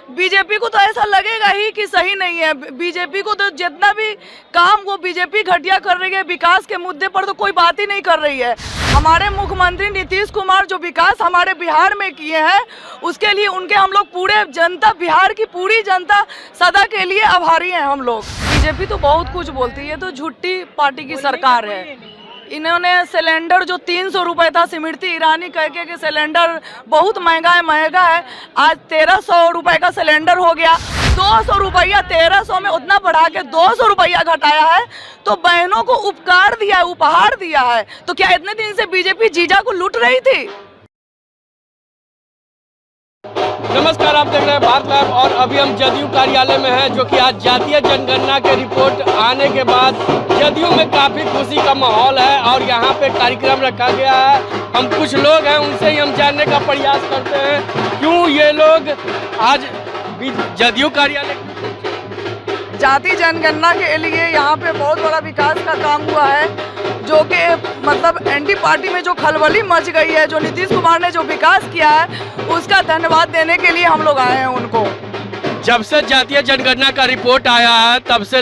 BJP को तो ऐसा लगेगा ही कि सही नहीं है। बीजेपी को तो जितना भी काम वो बीजेपी घटिया कर रही है, विकास के मुद्दे पर तो कोई बात ही नहीं कर रही है। हमारे मुख्यमंत्री नीतीश कुमार जो विकास हमारे बिहार में किए हैं, उसके लिए उनके हम लोग पूरे जनता, बिहार की पूरी जनता सदा के लिए आभारी हैं हम लोग। बीजेपी तो बहुत कुछ बोलती है, तो झूठी पार्टी की सरकार है। इन्होंने सिलेंडर जो 300 रुपए था, स्मृति ईरानी कह के कि सिलेंडर बहुत महंगा है, आज 1300 रुपए का सिलेंडर हो गया। 200 रुपया 1300 में उतना बढ़ा के 200 रुपया घटाया है, तो बहनों को उपकार दिया है, उपहार दिया है। तो क्या इतने दिन से बीजेपी जीजा को लूट रही थी? नमस्कार, आप देख रहे हैं भारत लाइव और अभी हम जदयू कार्यालय में हैं, जो कि आज जातीय जनगणना के रिपोर्ट आने के बाद जदयू में काफ़ी खुशी का माहौल है और यहाँ पे कार्यक्रम रखा गया है। हम कुछ लोग हैं, उनसे ही हम जानने का प्रयास करते हैं क्यों ये लोग आज जदयू कार्यालय। जाति जनगणना के लिए यहाँ पे बहुत बड़ा विकास का काम हुआ है, जो कि मतलब एनडी पार्टी में जो खलबली मच गई है, जो नीतीश कुमार ने जो विकास किया है, उसका धन्यवाद देने के लिए हम लोग आए हैं उनको। जब से जातीय जनगणना का रिपोर्ट आया है, तब से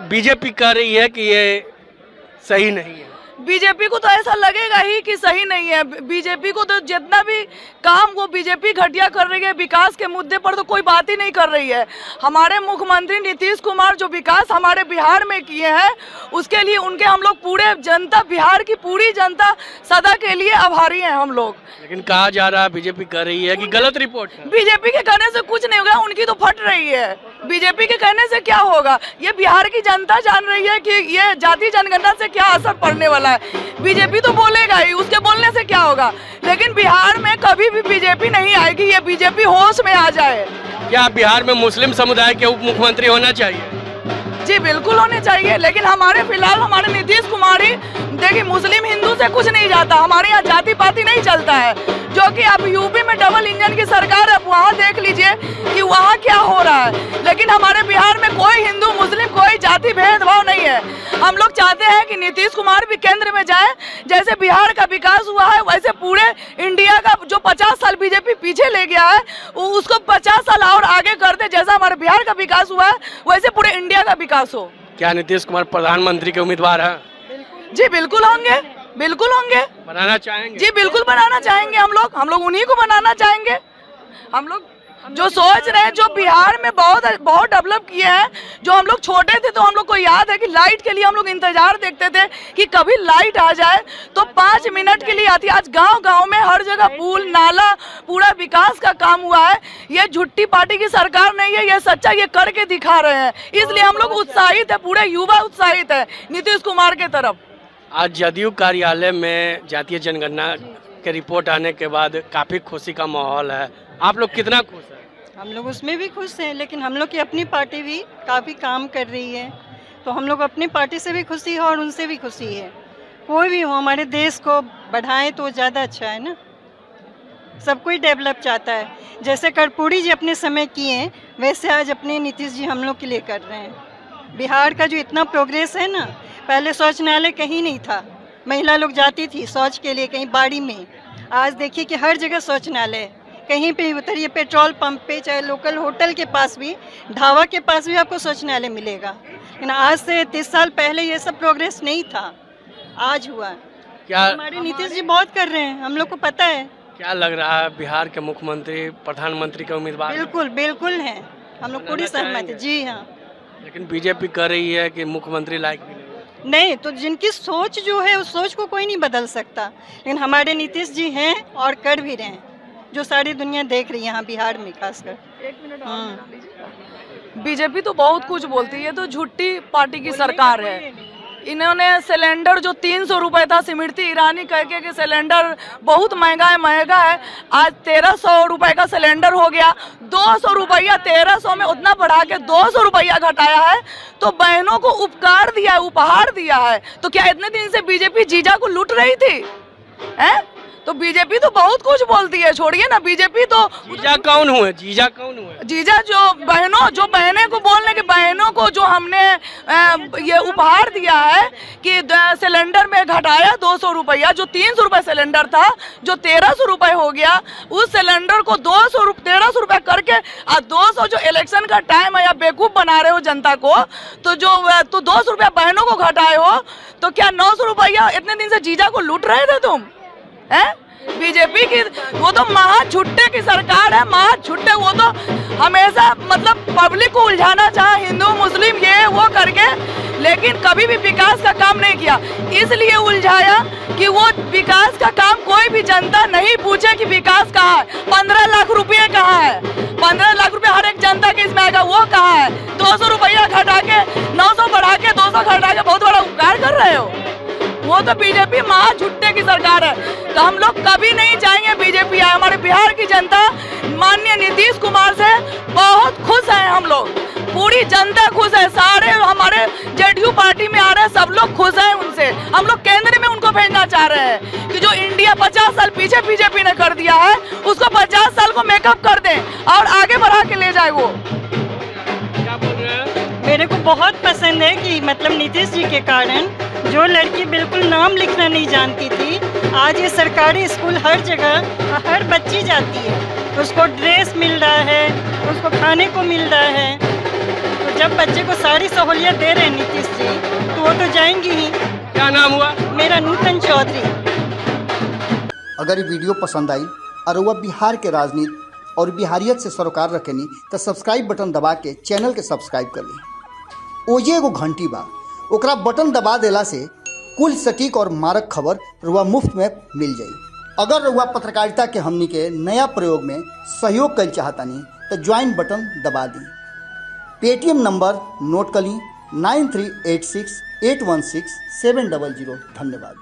बीजेपी कह रही है कि ये सही नहीं है। बीजेपी को तो ऐसा लगेगा ही कि सही नहीं है। बीजेपी को तो जितना भी काम वो बीजेपी घटिया कर रही है, विकास के मुद्दे पर तो कोई बात ही नहीं कर रही है। हमारे मुख्यमंत्री नीतीश कुमार जो विकास हमारे बिहार में किए हैं, उसके लिए उनके हम लोग पूरे जनता, बिहार की पूरी जनता सदा के लिए आभारी हैं हम लोग। लेकिन कहा जा रहा है, बीजेपी कह रही है कि गलत रिपोर्ट है। बीजेपी के कहने से कुछ नहीं होगा, उनकी तो फट रही है। बीजेपी के कहने से क्या होगा? ये बिहार की जनता जान रही है कि ये जाति जनगणना से क्या असर पड़ने वाला है। बीजेपी तो बोलेगा ही, उसके बोलने से क्या होगा, लेकिन बिहार में कभी भी बीजेपी नहीं आएगी। ये बीजेपी होश में आ जाए। क्या बिहार में मुस्लिम समुदाय के उप मुख्यमंत्री होना चाहिए? जी बिल्कुल होने चाहिए, लेकिन हमारे फिलहाल हमारे नीतीश कुमार ही देखिए, मुस्लिम हिंदू से कुछ नहीं जाता। हमारे यहाँ जाति पाति नहीं चलता है, जो कि अब यूपी में डबल इंजन की सरकार है, अब वहाँ देख लीजिए कि वहाँ क्या हो रहा है। लेकिन हमारे बिहार में कोई हिंदू मुस्लिम कोई जाति भेदभाव नहीं है। हम लोग चाहते हैं कि नीतीश कुमार भी केंद्र में जाए। जैसे बिहार का विकास हुआ है, वैसे पूरे इंडिया का जो 50 साल बीजेपी पीछे ले गया है, उसको 50 साल और आगे कर दे। जैसा हमारे बिहार का विकास हुआ है, वैसे पूरे इंडिया का विकास हो। क्या नीतीश कुमार प्रधानमंत्री के उम्मीदवार हैं? जी बिल्कुल होंगे, बिल्कुल होंगे। बनाना चाहेंगे? जी बिल्कुल बनाना चाहेंगे। हम लोग उन्हीं को बनाना चाहेंगे। हम लोग जो सोच रहे हैं, जो बिहार में बहुत डेवलप किए हैं। जो हम लोग छोटे थे तो हम लोग को याद है कि लाइट के लिए हम लोग इंतजार देखते थे कि कभी लाइट आ जाए, तो 5 मिनट के लिए आती। आज गांव-गांव में हर जगह पुल नाला, पूरा विकास का काम हुआ है। ये झूठी पार्टी की सरकार नहीं है, ये सच्चा, ये करके दिखा रहे हैं। इसलिए हम लोग उत्साहित है, पूरे युवा उत्साहित है नीतीश कुमार के तरफ। आज जदयू कार्यालय में जातीय जनगणना के रिपोर्ट आने के बाद काफी खुशी का माहौल है। आप लोग कितना खुश हैं? हम लोग उसमें भी खुश हैं, लेकिन हम लोग की अपनी पार्टी भी काफ़ी काम कर रही है, तो हम लोग अपनी पार्टी से भी खुशी है और उनसे भी खुशी है। कोई भी हो, हमारे देश को बढ़ाएं तो ज़्यादा अच्छा है ना। सब कोई डेवलप चाहता है। जैसे कर्पूरी जी अपने समय किए, वैसे आज अपने नीतीश जी हम लोग के लिए कर रहे हैं। बिहार का जो इतना प्रोग्रेस है ना, पहले शौचालय कहीं नहीं था, महिला लोग जाती थी शौच के लिए कहीं बाड़ी में। आज देखिए कि हर जगह शौचालय, कहीं पे उतरिए, पेट्रोल पंप पे, चाहे लोकल होटल के पास भी, ढाबा के पास भी आपको शौचालय मिलेगा। लेकिन आज से 30 साल पहले ये सब प्रोग्रेस नहीं था, आज हुआ। क्या हमारे नीतीश जी बहुत कर रहे हैं, हम लोग को पता है। क्या लग रहा है, बिहार के मुख्यमंत्री प्रधानमंत्री के उम्मीदवार? बिल्कुल बिल्कुल हैं, हम लोग पूरी सहमत है। जी हाँ, लेकिन बीजेपी कह रही है कि मुख्यमंत्री लायक भी नहीं, तो जिनकी सोच जो है उस सोच को कोई नहीं बदल सकता। लेकिन हमारे नीतीश जी हैं और कर भी रहे हैं, जो सारी दुनिया देख रही है यहाँ बिहार में खासकर। बीजेपी तो बहुत कुछ बोलती है, तो झूठी पार्टी की सरकार है। इन्होंने सिलेंडर जो 300 रुपए था, स्मृति ईरानी कह के कि सिलेंडर बहुत महंगा है, आज 1300 रुपए का सिलेंडर हो गया। 200 रुपया 1300 में उतना बढ़ा के 200 रुपया घटाया है, तो बहनों को उपकार दिया है, उपहार दिया है। तो क्या इतने दिन से बीजेपी जीजा को लूट रही थी? हैं? तो बीजेपी तो बहुत कुछ बोलती है, छोड़िए ना बीजेपी तो। जीजा कौन हुए? जीजा कौन हुए? जीजा जो बहनें को बोलने की, बहनों को जो हमने ये उपहार दिया है कि सिलेंडर में घटाया 200 रुपया, जो 300 रुपये सिलेंडर था जो 1300 रुपये हो गया, उस सिलेंडर को 1300 रुपये करके 200 जो इलेक्शन का टाइम है या बेवकूफ़ बना रहे हो जनता को, तो 200 रुपया बहनों को घटाए हो, तो क्या 900 रुपया इतने दिन से जीजा को लूट रहे थे तुम? हैं? बीजेपी की वो तो महा झुट्टे की सरकार है, महा झुट्टे। वो तो हमेशा मतलब पब्लिक को उलझाना चाहा, हिंदू मुस्लिम ये वो करके, लेकिन कभी भी विकास का काम नहीं किया। इसलिए उलझाया कि वो विकास का काम कोई भी जनता नहीं पूछे कि विकास कहाँ है। 15 लाख रुपये कहाँ है? 15 लाख रुपये हर एक जनता के इसमें आएगा, वो कहाँ है? 200 रुपया घटा के 900 बढ़ा के 200 घटा के बहुत बड़ा उपकार कर रहे हो। वो तो बीजेपी महा झुट्टे की सरकार है। तो हम लोग कभी नहीं चाहेंगे बीजेपी आए। हमारे बिहार की जनता माननीय नीतीश कुमार से बहुत खुश है, हम लोग पूरी जनता खुश है। सारे हमारे जेडीयू पार्टी में आ रहे हैं, सब लोग खुश हैं उनसे। हम लोग केंद्र में उनको भेजना चाह रहे हैं कि जो इंडिया 50 साल पीछे बीजेपी ने कर दिया है, उसको 50 साल को मेकअप कर दें और आगे बढ़ा के ले जाए। वो क्या बोल रहे हैं? मेरे को बहुत पसंद है कि मतलब नीतीश जी के कारण जो लड़की बिल्कुल नाम लिखना नहीं जानती थी, आज ये सरकारी स्कूल हर जगह हर बच्ची जाती है, उसको ड्रेस मिल रहा है, उसको खाने को मिल रहा है। तो जब बच्चे को सारी सहूलियत दे रहे हैं नीतीश जी, तो वो तो जाएंगी ही। क्या नाम हुआ? मेरा नूतन चौधरी। अगर ये वीडियो पसंद आई और वह बिहार के राजनीति और बिहारियत से सरोकार रखेनी तो सब्सक्राइब बटन दबा के चैनल के सब्सक्राइब कर ली। ओजे एगो घंटी बा, ओकरा बटन दबा देला से कुल सटीक और मारक खबर रुआ मुफ्त में मिल जाई। अगर रुआ पत्रकारिता के हमनी के नया प्रयोग में सहयोग कर चाहतानी तो ज्वाइन बटन दबा दी। पेटीएम नंबर नोट कर ली 9386 816 700। धन्यवाद।